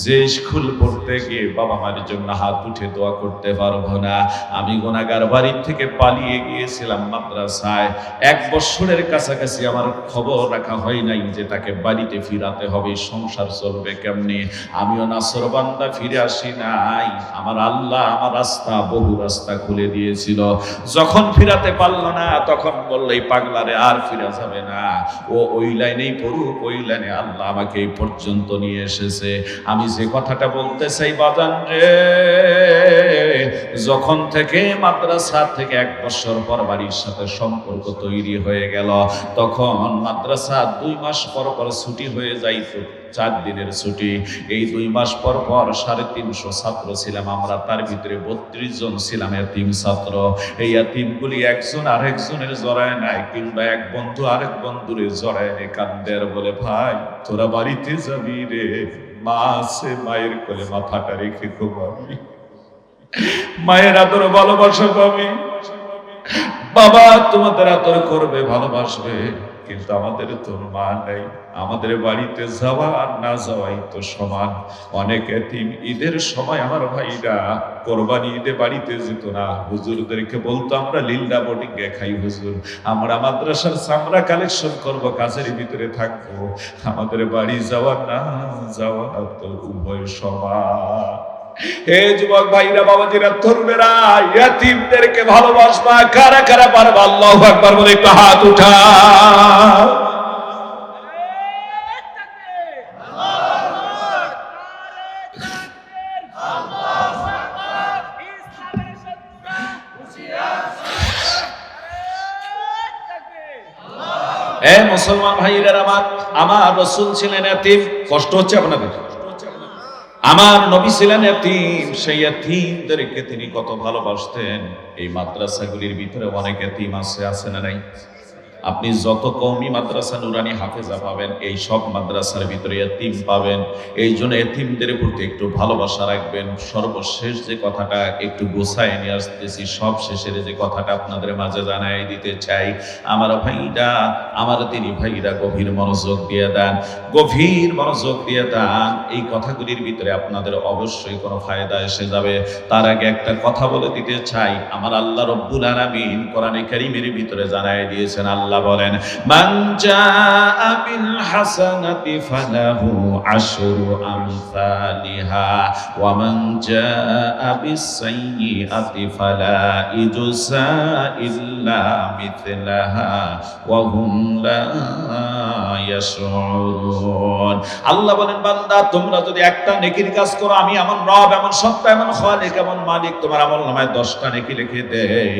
যে স্কুল পড়তে গিয়ে বাবা মার জন্য হাত উঠে দোয়া করতে পারবো না। আমি গুনাহগার বাড়ির থেকে পালিয়ে গিয়েছিলাম মাদ্রাসায়। 1 বছরের কাছাকাছি আমার খবর রাখা হয় নাই যে তাকে বাড়িতে ফিরাতে হবে, সংসার চলবে কেমনি। আমিও নাসরবান্দা ফিরে আসি নাই। আমার আল্লাহ আমার বহু রাস্তা খুলে দিয়েছিল। যখন ফিরাতে পারলো না, তখন বললো এই পাগলারে আর ফিরা যাবে না, ও ওই লাইনেই পড়ুক, ওই লাইনে আল্লাহ আমাকে এই পর্যন্ত নিয়ে এসেছে। আমি যে কথাটা বলতে চাই বাজান রে, যখন থেকে মাদ্রাসা থেকে 1 বছর পর বাড়ির সাথে সম্পর্ক তৈরি হয়ে গেল, তখন মাদ্রাসা 2 মাস পর পর ছুটি হয়ে যাইত। 4 দিনের ছুটি। এই 2 মাস পর পর 350 ছাত্র ছিলাম আমরা, তার ভিতরে 32 জন ছিলাম এতিম ছাত্র। এই এতিমগুলি একজন আরেকজনের জড়ায় নাই, কিংবা এক বন্ধু আরেক বন্ধুরে জড়ায় নে কান্দের, বলে ভাই তোরা বাড়িতে যাবি রে, মা আছে, মায়ের কোলে মাথাটা রেখে ঘুমাবি, মায়ের আদর ভালোবাসা পাবি, বাবা তোমাদের আদর করবে, ভালোবাসবে, কিন্তু আমাদের তো মা নেই, আমাদের বাড়িতে যাওয়া আর না যাওয়াই তো সমান। অনেক এতিম ঈদের সময় আমার ভাইরা কোরবানি ঈদে বাড়িতে যেত না, হুজুরদেরকে বলতো আমরা লিল্লা বোর্ডিং এ খাই হুজুর, আমরা মাদ্রাসার চামড়া কালেকশন করব, কাজের ভিতরে থাকবো, আমাদের বাড়ি যাওয়া না যাওয়া তো উভয় সমান। হে যুবক ভাইরা, বাবাজিরা, তরুণেরা, ইয়াতীমদেরকে ভালোবাসবা কারা কারা পারবা? আল্লাহু আকবার বলে একটু হাত উঠাও। হে মুসলমান ভাইরা আমার, আমার রাসূল ছিলেন এতিম। কষ্ট হচ্ছে আপনাদের? আমার নবী ছিলেন এতিম, সেই এতিমদেরকে তিনি কত ভালোবাসতেন। এই মাদ্রাসাগুলির ভিতরে অনেক এতিম আছে না নাই? আপনি যত কওমি মাদ্রাসা নুরানি হাফেজা পাবেন, এই সব মাদ্রাসার ভিতরে এতিম পাবেন। এই জন্য এতিমদের প্রতি একটু ভালোবাসা রাখবেন। সর্বশেষ যে কথাটা একটু গোছায় নিয়ে আসতেছি, সব শেষের যে কথাটা আপনাদের মাঝে জানাই দিতে চাই, আমার ভাইরা, আমার তিনি ভাইরা গভীর মনোযোগ দিয়ে দেন, গভীর মনোযোগ দিয়ে দেন। এই কথাগুলির ভিতরে আপনাদের অবশ্যই কোনো ফায়দা এসে যাবে। তার আগে একটা কথা বলে দিতে চাই, আমার আল্লাহ রব্বুল আলামিন কোরআনে কারীমের ভিতরে জানাই দিয়েছেন, আল্লাহ বলেন, মান জাআ বিল হাসানাতি ফালাহু আশরু আমসালিহা ওয়া মান জাআ বিস সাইয়্যিআতি ফালা ইজসা ইল্লা মিথলাহা ওয়া হুম লা ইয়াশউরুন। আল্লাহ বলেন, বান্দা তোমরা যদি একটা নেকির কাজ করো, আমি এমন রব, এমন সত্তা, এমন খালিক, এমন মালিক তোমার আমলনামায় 10টা নেকি লিখে দেই।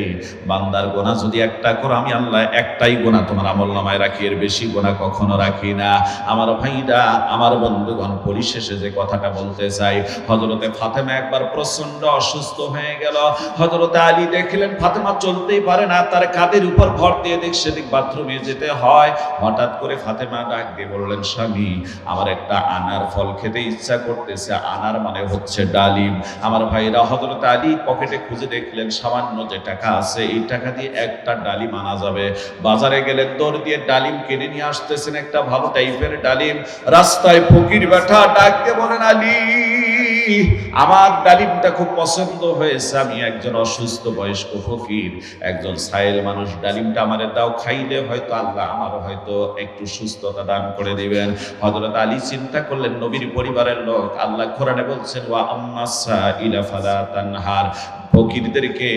বান্দার গুনাহ যদি একটা করো, আমি আল্লাহ একটাই গুনাহ তোমার আমলনামায় রাখি, এর বেশি গুনাহ কখনো রাখি না। আমার ভাইরা, আমার বন্ধুগণ, পরিশেষে যে কথাটা বলতে চাই, হযরতে ফাতেমা একবার প্রচন্ড অসুস্থ হয়ে গেল। হযরতে আলী দেখলেন ফাতেমা চলতেই পারে না, তার কাঁধের উপর ভর দিয়ে দিক সেদিক বাথরুমে যেতে হয়। হঠাৎ করে ফাতেমা ডাক দিয়ে বললেন, স্বামী, আমার একটা আনার ফল খেতে ইচ্ছা করতেছে। আনার মানে হচ্ছে ডালিম। আমার ভাইরা, হযরতে আলী পকেটে খুঁজে দেখলেন সামান্য যে টাকা আছে, এই টাকা দিয়ে একটা ডালিম আনা যাবে। বাজারে গেলেন, দৌড় দিয়ে ডালিম কিনে নিয়ে আসতেছেন, একটা ভালো টাইপের ডালিম। রাস্তায় ফকির বেটা ডাক দিয়ে বলেন, আলী, আমার ডালিমটা খুব পছন্দ হয়েছে, আমি একজন অসুস্থ বয়স্ক ফকির, একজন সাইল মানুষ, ডালিমটা আমারে দাও, খাইলে হয়তো আল্লাহ আমার হয়তো একটু সুস্থতা দান করে দিবেন। হযরত আলী চিন্তা করলেন, নবীর পরিবারের লোক, আল্লাহ কোরআনে বলছেন, ওয়া আম্মাসা ইলা ফালা তানহার, ফকিরদেরকে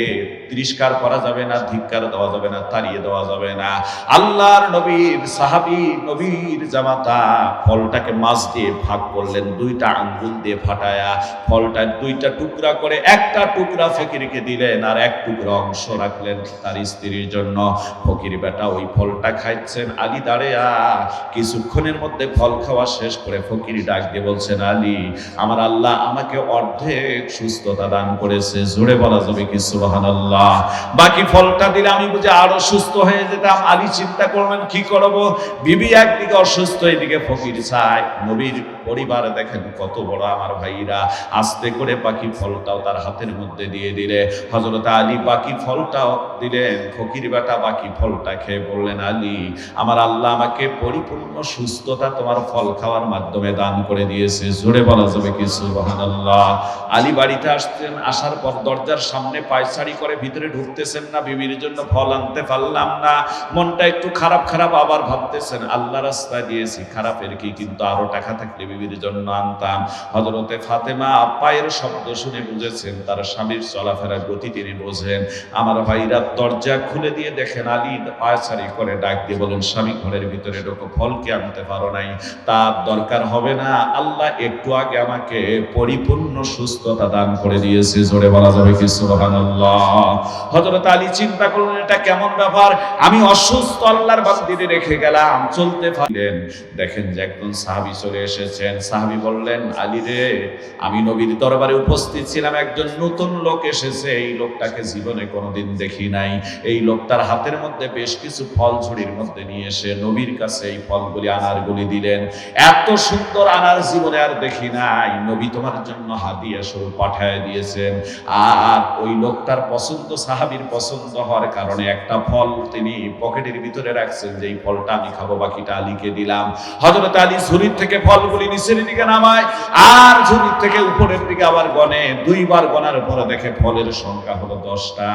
তিরস্কার করা যাবে না, ধিক্কার দেওয়া যাবে না, তাড়িয়ে দেওয়া যাবে না। আল্লাহর নবীর সাহাবী, নবীর জামাতা ফলটাকে মাছ দিয়ে ভাগ করলেন, 2টা আঙ্গুল দিয়ে ফাটায়া ফলটা 2টা টুকরা করে, একটা টুকরা ফকিরকে দিলেন আর এক টুকরা অংশ রাখলেন তার স্ত্রীর জন্য। ফকির বেটা ওই ফলটা খাচ্ছেন, আলী দাঁড়িয়ে কিছুক্ষণের মধ্যে ফল খাওয়া শেষ করে ফকির ডাক দিয়ে বলছেন, আলী, আমার আল্লাহ আমাকে অর্ধেক সুস্থতা দান করেছে, জোরে বলা যাবে কি সুবহানাল্লাহ। বাকি ফলটা দিলে আমি বুঝে আরো সুস্থ হয়ে যেতাম। আলী চিন্তা করবেন কি করব, বিবি একদিকে অসুস্থ, এদিকে ফকির চায়। নবীর পরিবার দেখেন কত বড় আমার ভাইরা, আস্তে করে বাকি ফলটাও তার হাতের মধ্যে দিয়ে দিলে। হযরত আলী বাকি ফলটাও দিলেন, ফকির বেটা বাকি ফলটা খেয়ে বললেন, আলী, আমার আল্লাহ আমাকে পরিপূর্ণ সুস্থতা তোমার ফল খাওয়ার মাধ্যমে দান করে দিয়েছে, জোরে বলা যাবে কি সুবহানাল্লাহ। আলী বাড়িতে আসতেন, আসার পর দরজার সামনে পায়চারি করে ভিতরে ঢুকতেছেন না, বিবির জন্য ফল আনতে পারলাম না, মনটা একটু খারাপ খারাপ, আবার ভাবতেছেন আল্লাহ রাস্তায় দিয়েছি, খারাপের কি, কিন্তু আরো টাকা থাকলে বিবির জন্য আনতাম। হযরতে ফাতেমা পায়ের শব্দ শুনে বুঝেছেন তার স্বামীর চলাফেরার গতি তিনি বোঝেন। আমার ভাইরা দরজা খুলে দিয়ে দেখেন আলী পায়চারি করে ডাক দিয়ে বলেন, স্বামী ঘরের ভিতরে ঢোকো, ফল কি আনতে পারো নাই? তার দরকার হবে না, আল্লাহ একটু আগে আমাকে পরিপূর্ণ সুস্থতা দান করে দিয়েছে, জোরে বলা যাবে কি সুবহানাল্লাহ। হযরত আলী চিন্তা করলেন এটা কেমন ব্যাপার, আমি অসুস্থ আল্লাহর বান্দিরে রেখে গেলাম, চলতে পারলেন। দেখেন যে একজন সাহাবী চলে এসেছেন। সাহাবী বললেন, আলী রে, আমি নবীর দরবারে উপস্থিত ছিলাম, একজন নতুন লোক এসেছে, এই লোকটাকে জীবনে কোনোদিন দেখি নাই। এই লোকটার হাতের মধ্যে বেশ কিছু ফল ঝুড়ির মধ্যে নিয়ে এসে নবীর কাছে এই ফলগুলি আনারগুলি দিলেন। এত সুন্দর আনার জীবনে আর দেখি নাই, নবী তোমার জন্য হাদিয়া স্বরূপ পাঠায় দিয়েছেন। আর ওই লোকটার পছন্দ, সাহাবীর পছন্দ হওয়ার কারণে একটা ফল তিনি পকেটের ভিতরে রাখছেন, যে এই ফলটা আমি খাবো, বাকিটা আলীকে দিলাম। হযরত আলী ঝুড়ির থেকে ফলগুলি নিচের দিকে নামায় আর ঝুড়ির থেকে উপরের দিকে আবার গনে। দুইবার গনার পরে দেখে ফলের সংখ্যা হলো 10টা।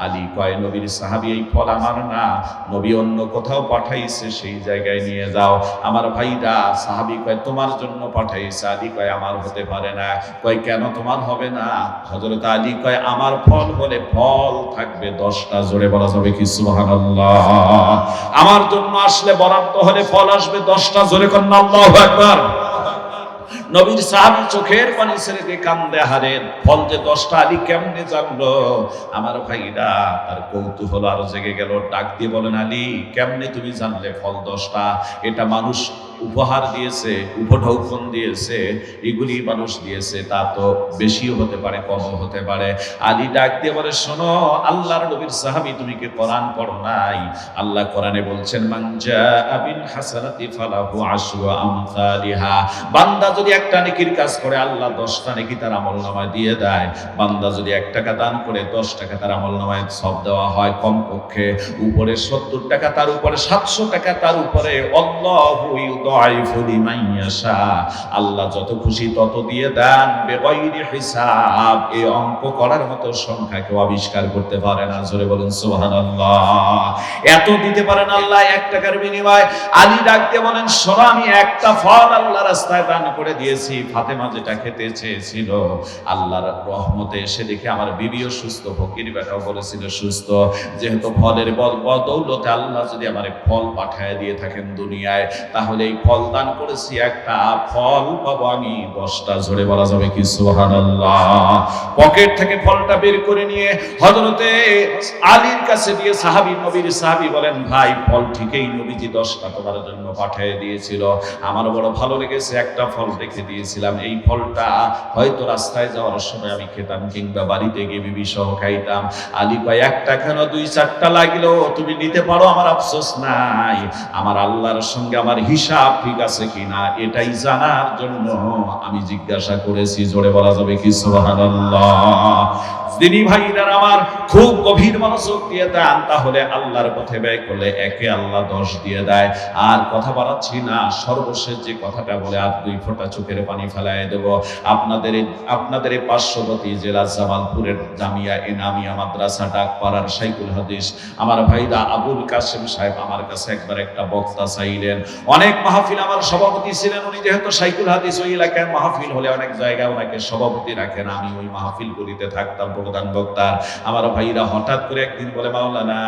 আলী কয়, নবীর সাহাবী, এই ফল আমার না, নবী অন্য কোথাও পাঠাইছে, সেই জায়গায় নিয়ে যাও। আমার ভাইরা, সাহাবী কয় তোমার জন্য পাঠাইছে। আলী কয় আমার হতে পারে না। কয় কেন তোমার হবে না? হযরত আলী কয় আমার ফল হলে ফল থাকবে 10টা, জোরে বলা যাবে কি সুবহানাল্লাহ। আমার জন্য আসলে বরাদ্দ হলে ফল আসবে 10টা, জোরে কন্না আল্লাহু আকবার। নবীর সাহাবী চোখের পানি ছেড়ে দিয়ে কান্দে, হারে ফল যে 10টা আলী কেমনে জানলো? আমার ভাইরা, তার কৌতূহল আরো জেগে গেল। ডাক দিয়ে বলেন, আলী কেমনে তুমি জানলে ফল 10টা? এটা মানুষ উপহার দিয়েছে, উপঢৌকন দিয়েছে, এগুলি মানুষ দিয়েছে, তা তো বেশিও হতে পারে, কমও হতে পারে। আলী ডাক দিয়ে বলে, শোনো আল্লাহর নবীর সাহাবী, তুমি কি কোরআন পড়ো নাই? আল্লাহ কোরআনে বলছেন, মান জাআ বিল হাসানাতি ফালাহু আশরু আমসালিহা। বান্দা যদি একটা নেকির কাজ করে, আল্লাহ 10টা নেকি তার আমলনামায় দিয়ে দেয়। বান্দা যদি 1 টাকা দান করে, 10 টাকা তার আমলনামায় সব দেওয়া হয়। কমপক্ষে উপরে 70 টাকা, তার উপরে 700 টাকা, তার উপরে আল্লাহু ইউদাইফু লিমান ইয়াশা। আল্লাহ যত খুশি তত দিয়ে দেন, বেগাইরি হিসাব। এই অঙ্ক করার মতো সংখ্যা কেউ আবিষ্কার করতে পারে না, জোরে বলেন সুবহানাল্লাহ। এত দিতে পারেন আল্লাহ 1 টাকার বিনিময়ে। আলী ডাক দিয়ে বলেন, শোনো, আমি একটা ফল আল্লাহ রাস্তায় দান করে দিয়েছি। ফাতেমা যেটা খেতে চেয়েছিল, আল্লাহর রহমতে এসে দেখে আমার বিবিও সুস্থ, ফকির বেটাও বলেছিল সুস্থ। যেহেতু ফলের বদৌলতে আল্লাহ যদি আমার ফল পাঠায় দিয়ে থাকেন দুনিয়ায়, তাহলে এই ফল দান করেছি, একটা ফল পাবো আমি 10টা, জোরে বলা যাবে কি সুবহানাল্লাহ। পকেট থেকে ফলটা বের করে নিয়ে হযরতে আলীর কাছে দিয়ে সাহাবী, নবীর সাহাবী বলেন, ভাই ফল ঠিকই নবীজি 10টা তোমার জন্য পাঠিয়ে দিয়েছিল, আমার বড় ভালো লেগেছে, একটা ফল রেখে দিয়েছিলাম, এই ফলটা হয়তো রাস্তায় যাওয়ার সময় আমি খেতাম, কিংবা বাড়িতে গিয়ে বিবি সহ খাইতাম। আলী কয়, একটা কেন 2-4টা লাগলো, তুমি নিতে পারো, আমার আফসোস নাই। আমার আল্লাহর সঙ্গে আমার হিসাব ঠিক আছে কিনা এটাই জানার জন্য আমি জিজ্ঞাসা করেছি, জোরে বলা যাবে কি সুবহানাল্লাহ। দিনী ভাইরা আমার, খুব গভীর মনোযোগ দিয়ে দেন, তাহলে আল্লাহর পথে ব্যয় করলে একে আল্লাহ 10 দিয়ে দেয়। আর কথা বাড়াচ্ছি না, সর্বশেষ যে কথাটা বলে আর 2 ফোঁটা চোখের পানি ফেলায় দেব। আপনাদের এই পার্শ্ববর্তী জেলা জামালপুরের জামিয়া এনামিয়া মাদ্রাসা ডাকপাড়ার শাইখুল হাদিস আমার ভাইরা আবুল কাসেম সাহেব আমার কাছে একবার একটা বক্তা চাইলেন। অনেক মাহফিল আমার সভাপতি ছিলেন উনি, যেহেতু শাইখুল হাদিস ওই এলাকায় মাহফিল হলে অনেক জায়গায় ওনাকে সভাপতি রাখেন, আমি ওই মাহফিলগুলিতে থাকতাম প্রধান বক্তার। আমার ভাইরা হঠাৎ করে একদিন বলে, মাওলানা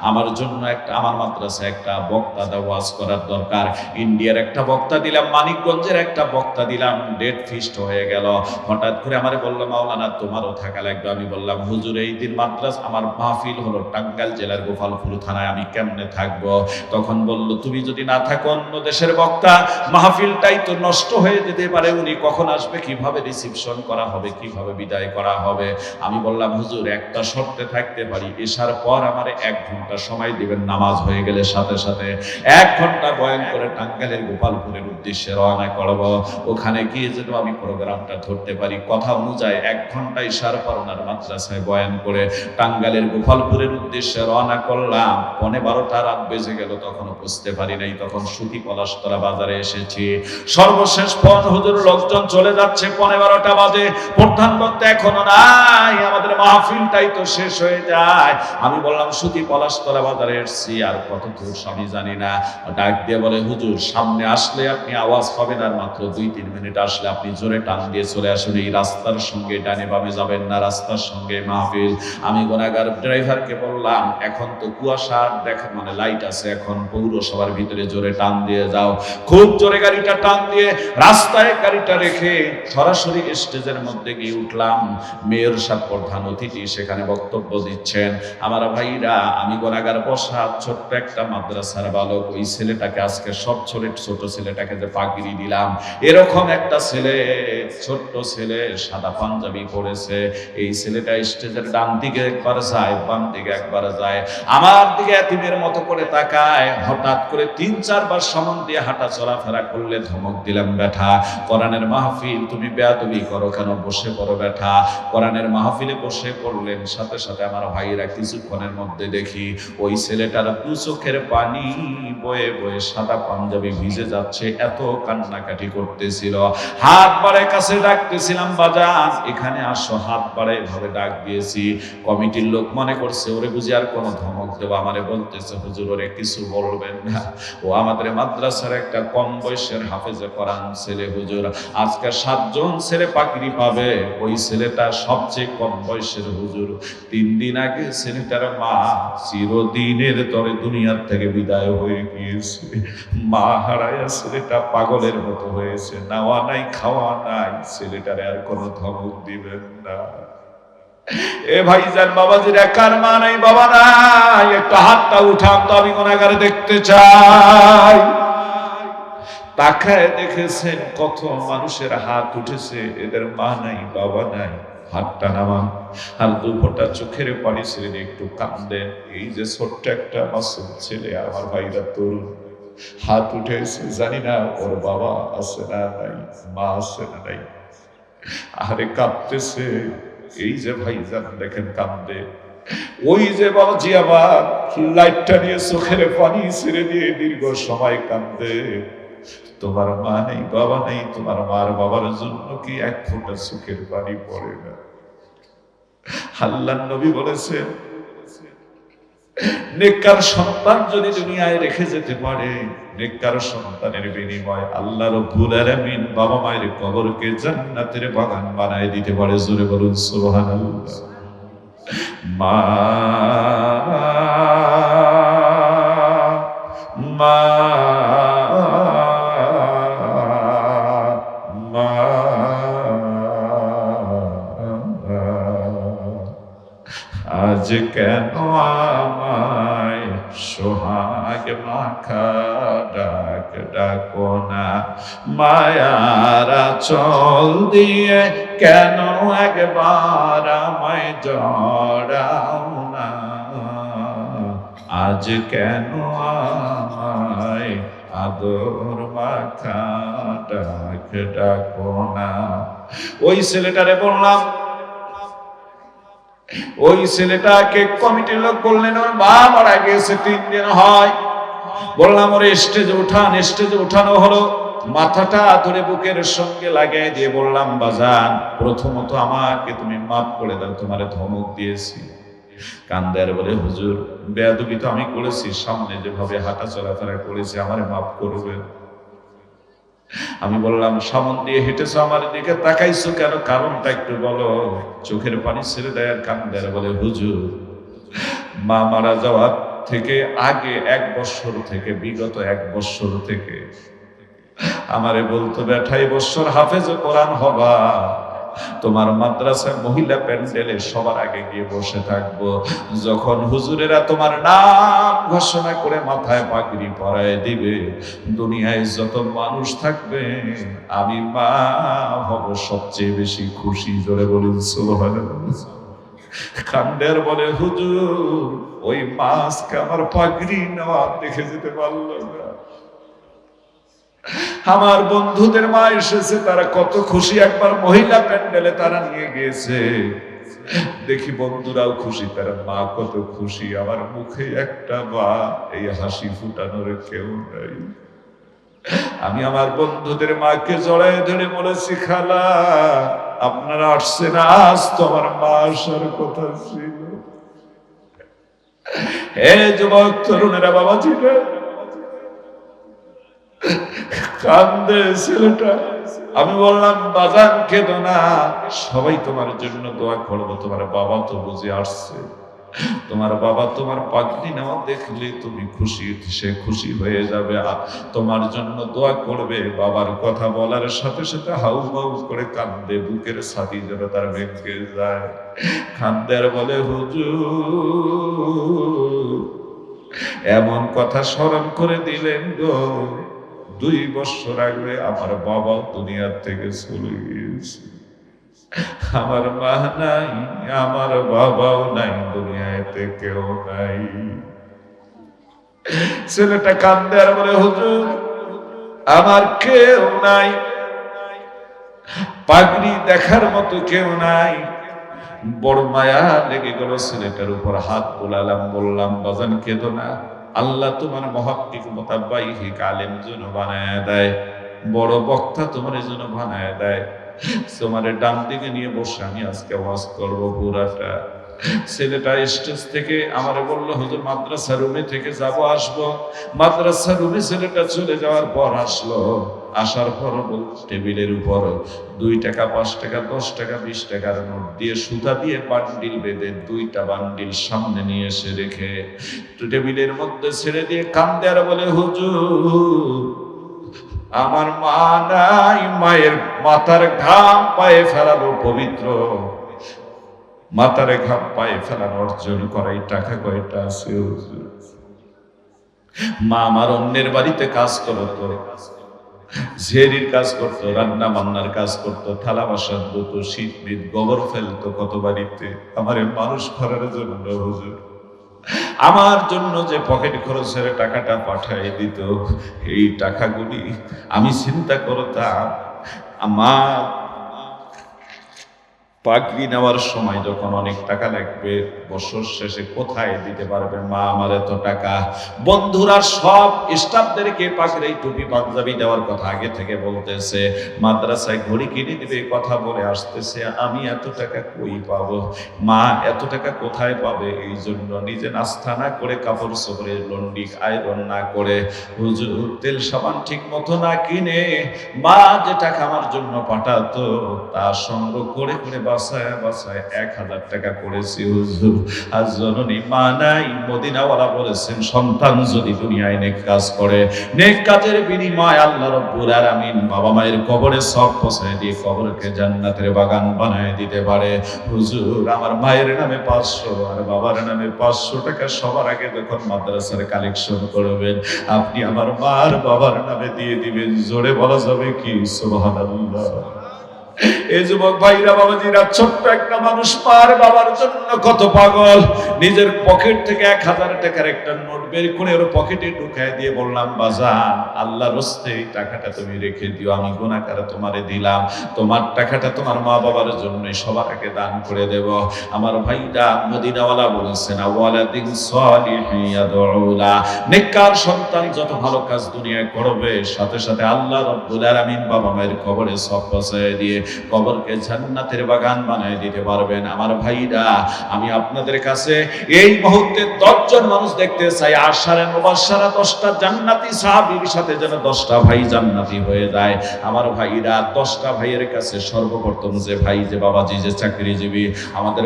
আমার জন্য আমার মাদ্রাসায় একটা বক্তা ওয়াজ করার দরকার। ইন্ডিয়ার একটা বক্তা দিলাম, মানিকগঞ্জের একটা বক্তা দিলাম, ডেট ফিক্সড হয়ে গেল। হঠাৎ করে আমারে বলল, মাওলানা তোমারও থাকা লাগবে। আমি বললাম, হুজুর এই দিন মাদ্রাসা আমার মাহফিল হলো টাঙ্গাইল জেলার গোপালপুর থানায়, আমি কেমনে থাকবো? তখন বলল, তুমি যদি না থাকো, অন্য দেশের বক্তা, মাহফিলটাই তো নষ্ট হয়ে যেতে পারে, উনি কখন আসবে, কিভাবে রিসিপশন করা হবে, কিভাবে বিদায় করা হবে। আমি বললাম, হুজুর একটা শর্তে থাকতে পারি, এশার পর আমারে 1 ঘন্টা সময় দিবেন, নামাজ হয়ে গেলে সাথে সাথে 1 ঘন্টা বয়ান করে টাঙ্গাইলের গোপালপুরের উদ্দেশ্যে রওনা করব। ওখানে গিয়ে যেন আমি প্রোগ্রামটা ধরতে পারি। কথা অনুযায়ী 1 ঘন্টা এশার পর ওনার মাদ্রাসায় বয়ান করে টাঙ্গাইলের গোপালপুরের উদ্দেশ্যে রওনা করলাম। 12:15 রাত বেজে গেল, তখনও বুঝতে পারি নাই, তখন সুতি পলাশতলা বাজারে এসেছি। সর্বশেষ ফোন, হুজুর লোকজন চলে যাচ্ছে, 12:15 বাজে, প্রধান বক্তা এখনো নাই, আমাদের মাহফিলটাই তো শেষ হয়ে যায়। আমি বললাম, সুতি পলাশতলা বাজারে এসেছি, আর কত দূর আমি জানি না। ডাক দিয়ে বলে, হুজুর সামনে আসলে আপনি আওয়াজ পাবেন, আর মাত্র 2 2-3 মিনিট আসলে আপনি জোরে টান দিয়ে চলে আসুন, এই রাস্তার সঙ্গে ডানে বামে যাবেন না, রাস্তার সঙ্গে মাহফিল। আমি গুনাহগার ড্রাইভারকে বললাম, এখন তো কুয়াশা দেখা মানে লাইট আছে, এখন পৌরসভার ভিতরে জোরে টান দিয়ে যাও। খুব জোরে গাড়িটা টান দিয়ে রাস্তায় গাড়িটা রেখে সরাসরি স্টেজের মধ্যে গিয়ে উঠলাম। মেয়র সাহেব প্রধান অতিথি সেখানে বক্তব্য দিচ্ছেন। আমার ভাইরা, আমি গুনাহগার বসা ছোট্ট একটা মাদ্রাসার বালক, ওই ছেলেটাকে আজকে সব ছোট ছেলেটাকে যে পাগড়ি দিলাম, এরকম একটা ছেলে, ছোট্ট ছেলে, সাদা পাঞ্জাবি পরেছে। এই ছেলেটা স্টেজের ডান দিকে একবার যায়, বাম দিকে একবার যায়, আমার দিকে এতিমের মতো করে তাকায়। হঠাৎ করে 3-4 বার সামন দিয়ে হাঁটা চলাফেরা করলে ধমক দিলাম, বেটা কোরআনের মাহফিল তুমি বেয়াদবি করো কেন, বসে পড়ো বেটা। কোরআনের মাহফিলে বসে পড়লেন, সাথে সাথে আমার ভাইরা কিছুক্ষণের মধ্যে দেখি ওই ছেলেটার 2 চোখের পানি বয়ে বয়ে সাদা পাঞ্জাবি ভিজে যাচ্ছে, এত কান্নাকাটি করতেছিল। হাত বাড়ায় কাছে ডাকতেছিলাম, বাজান এখানে আসো, হাত বাড়ায় ভাবে ডাক দিয়েছি। কমিটির লোক মনে করছে ওরে বুঝি আর কোনো ধমক দেব, আমারে বলতেছে হুজুর ওরে কিছু বলবেন না, ও আমাদের মাদ্রাসার একটা কম বয়সের হাফেজে কোরআন ছেলে হুজুর, আজকে 7 জন ছেলে পাগড়ি পাবে, ওই ছেলেটা সবচেয়ে কম বয়সের হুজুর। 3 দিন আগে ছেলেটার মা চিরদিনের তরে দুনিয়ার থেকে বিদায় হয়ে গিয়েছে। মা হারায়া ছেলেটা পাগলের মতো হয়েছে, নাওয়া নাই খাওয়া নাই, ছেলেটারে আর কোনো ধমক দিবেন না। এ ভাইজান বাবাজির একার মা নাই বাবা নাই, একটা হাতটা উঠান তো, আমি গুনাহগারে দেখতে চাই। তাকায় দেখেছেন কত মানুষের হাত উঠেছে, এদের মা নাই বাবা নাই, হাতটা নামান। আর 2 ফোঁটা চোখের পানি ছেড়ে একটু কাঁদেন। এই যে ছোট্ট একটা মাসুম ছেলে, আমার ভাইরা তরুণ, হাত উঠেছে, জানি না ওর বাবা আছে না নাই, মা আছে না নাই, আরে কাঁদতেছে। এই যে ভাইজান দেখেন কান্দে, ওই যে বাবাজি আবার লাইটটা নিয়ে চোখের পানি ছেড়ে দিয়ে দীর্ঘ সময় কান্দে। তোমার মা নেই বাবা নেই, তোমার মার বাবার জন্য কি 1 ফোঁটা চোখের পানি পড়ে না? আল্লাহর নবী বলেছেন, নেককার সন্তান যদি দুনিয়ায় রেখে যেতে পারে, নেককার সন্তানের বিনিময় আল্লাহ রাব্বুল আলামিন বাবা মায়ের কবরকে জান্নাতের বাগান বানায় দিতে পারে। জোরে বলুন সুবহানাল্লাহ। মা মা আজ কেন আমায় সোহাগ মাখা ডাক ডাকো না, মায়ার আঁচল দিয়ে কেন একবার আমায় জড়াও না, আজ কেন আমায় আদর মাখা ডাক ডাকো না। ওই ছেলেটারে বললাম, ওই ছেলেটাকে কমিটির লোক বললেন ওর মা মারা গেছে 3 দিন হয়। বললাম ওরে স্টেজে উঠান, স্টেজে উঠানো হলো। মাথাটা ধরে বুকের সঙ্গে লাগিয়ে দিয়ে বললাম, বাজান প্রথমত আমাকে তুমি মাফ করে দাও, তোমারে ধমক দিয়েছি। কান্দার বলে, হুজুর বেয়াদবি তো আমি করেছি, সামনে যেভাবে হাঁটা চলাফেরা করেছি আমারে মাফ করবেন। আমি বললাম, সামন দিয়ে হেঁটেছো, আমার দিকে তাকাইছো কেন, কারণটা একটু বলো। চোখের পানি ছেড়ে দেয় আর কান্দার বলে, হুজুর মা মারা যাওয়ার থেকে আগে 1 বছর থেকে, বিগত 1 বছর থেকে আমারে বলতো, বেটা এই বছর হাফেজে কোরআন হবা, তোমার মাদ্রাসায় মহিলা প্যান্ডেলে সবার আগে গিয়ে বসে থাকবো, যখন হুজুরেরা তোমার নাম ঘোষণা করে মাথায় পাগড়ি পরায় দিবে, দুনিয়ায় যত মানুষ থাকবে আমি মা হব সবচেয়ে বেশি খুশি। জোরে বলুন সুবহানাল্লাহ। কান্দের বলে, হুজুর ওই মাসকে আমার পাগড়ি নেওয়া দেখে যেতে পারলো না। আমার বন্ধুদের মা এসেছে, তারা কত খুশি, একবার মহিলা প্যান্ডেলে তারা নিয়ে গিয়েছে, দেখি বন্ধুরাও খুশি, তার মা কত খুশি। আমার মুখে একটা বা এই হাসি ফুটানোর কেউ নাই। আমি আমার বন্ধুদের মাকে জড়ায় ধরে বলেছি, খালা আপনারা আসছেন, আজ তো আমার মা আসার কথা ছিল। হে যুবক তরুণেরা, বাবাজিরা কান্দে ছেলেটা। আমি বললাম বাজান কেঁদো না, সবাই তোমার জন্য দোয়া করবো, তোমার বাবা তো বুঝে আসছে, তোমার বাবা তোমার পাগড়ি নেওয়া দেখলে তুমি খুশি, সে খুশি হয়ে যাবে, আর তোমার জন্য দোয়া করবে। বাবার কথা বলার সাথে সাথে হাউ মাউ করে কান্দে, বুকের ছাতি যেন তার ভেঙে যায়। কান্দে আর বলে হুজুর এমন কথা স্মরণ করে দিলেন গো, 2 বছর আগে আমার বাবা দুনিয়ার থেকে চলে গিয়েছে, আমার মা নাই, আমার বাবাও নাই, দুনিয়াতে কেউ নাই। ছেলেটা কান্দে আর বলে হুজুর আমার কেউ নাই, পাগড়ি দেখার মতো কেউ নাই। বড় মায়া লেগে গেল ছেলেটার উপর, হাত বোলালাম, বললাম বাজান কেঁদো না, আল্লাহ তোমার মহাক্কিক মুতাব্বাইহিক আলেম যেন বানায় দেয়, বড় বক্তা তোমার জন্য বানায় দেয়। তোমার ডান দিকে নিয়ে বসে আমি আজকে ওয়াজ করবো পুরাটা। ছেলেটা স্টেজ থেকে আমারে বললো হুজুর মাদ্রাসা রুমে থেকে যাব আসবো। মাদ্রাসা রুমে ছেলেটা চলে যাওয়ার পর আসলো, আসার পর টেবিলের উপর 2 টাকা 5 টাকা 10 টাকা 20 টাকার নোট দিয়ে সুতা দিয়ে বান্ডিল বেঁধে 2টা বান্ডিল সামনে নিয়ে এসে রেখে টেবিলের মধ্যে ছেড়ে দিয়ে কান্দে আর বলে হুজুর আমার মা নাই, মায়ের মাথার ঘাম পায়ে ফেলানো পবিত্র, মাথার ঘাম পায়ে ফেলানো অর্জন করাই টাকা কয়টা আছে হুজুর? মা আমার অন্যের বাড়িতে কাজ করতো, ঝেরির কাজ করতো, রান্না বান্নার কাজ করতো, থালা বাসন ধুতো, শীত বিদ গোবর ফেলতো কত বাড়িতে আমার মানুষ করার জন্য হুজুর। আমার জন্য যে পকেট খরচের টাকাটা পাঠিয়ে দিত, এই টাকাগুলি আমি চিন্তা করতাম আমার পাগড়ি নেওয়ার সময় যখন অনেক টাকা লাগবে, বছর শেষে কোথায় দিতে পারবে মা আমার এত টাকা। বন্ধুরা সব স্টাফদেরকে পাগড়ি টুপি পাঞ্জাবি দেওয়ার কথা আগে থেকে বলতেছে, মাদ্রাসায় ঘড়ি কিনে দিবে কথা বলে আসতেছে, আমি এত টাকা কই পাবো, মা এত টাকা কোথায় পাবে? এই জন্য নিজে নাস্তা না করে, কাপড় চোপড়ের লন্ডি আয়রন না করে, হুজুর তেল সাবান ঠিক মতো না কিনে, মা যে টাকা আমার জন্য পাঠাতো তা সংগ্রহ করে করে বাসায় বাসায় 1000 টাকা করেছি হুজুর। আর জননী মা নাই, মদিনাওয়ালা বলেছেন সন্তান যদি দুনিয়ায় নেক কাজ করে, নেক কাজের বিনিময় আল্লাহ রাব্বুল আলামিন বাবা মায়ের কবরে সব পৌঁছায় দিয়ে কবরকে জান্নাতের বাগান বানায় দিতে পারে। হুজুর আমার মায়ের নামে 500 আর বাবার নামে 500 টাকা সবার আগে যখন মাদ্রাসার কালেকশন করবেন, আপনি আমার মার বাবার নামে দিয়ে দিবেন। জোরে বলা যাবে কি সুবহানাল্লাহ? এই যুবক ভাইরা বাবাজিরা, ছোট্ট একটা মানুষ মার বাবার জন্য কত পাগল। নিজের পকেট থেকে 1000 টাকার একটা নোট বের করে ওর পকেটে ঢুকায় দিয়ে বললাম বাজান আল্লাহর রাস্তে এই টাকাটা তুমি রেখে দিও, আমি গুনাহগার তোমারে দিলাম, তোমার টাকাটা তোমার মা বাবার জন্য সবার আগে দান করে দেব। আমার ভাইরা মদিনাওয়ালা বলেছেন ওয়ালাদিন সালিহিন ইয়াদউলা, নেককার সন্তান যত ভালো কাজ দুনিয়ায় করবে, সাথে সাথে আল্লাহ রাব্বুল আলামিন বাবা মায়ের কবরে সব পৌঁছায় দিয়ে কবরকে জান্নাতের বাগান বানায় দিতে পারবেন। আমার ভাইরা আমি আপনাদের কাছে এই মুহূর্তে 10 জন মানুষ দেখতে চাই, আশারে মুবাশশারা 10টা জান্নাতি সাহাবীর সাথে যেন 10টা ভাই জান্নাতি হয়ে যায়। আমার ভাইরা 10টা ভাইয়ের কাছে সর্বপ্রথম যে ভাই, যে বাবাজি, যে চাকরিজীবী, আমাদের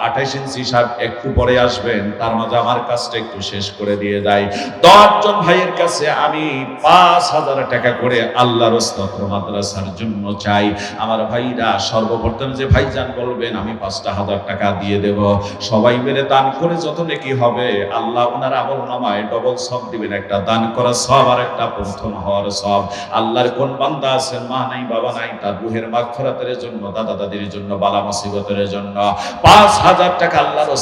28 ইঞ্চি সাহেব একটু পরে আসবেন, তার মাঝে আমার কাজটা একটু শেষ করে দিয়ে যাই। 10 জন ভাইয়ের কাছে আমি 5000 টাকা করে আল্লাহর রাস্তায় মাদ্রাসার জন্য চাই। আমার ভাইরা সর্বপ্রথম যে ভাইজান বলবেন আমি 5000 টাকা দিয়ে দেব, সবাই মিলে দান করে যত নেকি হবে আল্লাহ ওনার আমলনামায় ডবল সব দিবেন। একটা দান করা সব আর একটা প্রথম হওয়ার সব। আল্লাহর কোন বান্দা আছেন মা নাই বাবা নাই, তার রুহের মাগফিরাতের জন্য, দাদা দাদির জন্য, বালা মুসিবতের জন্য 5000 টাকা আল্লাহর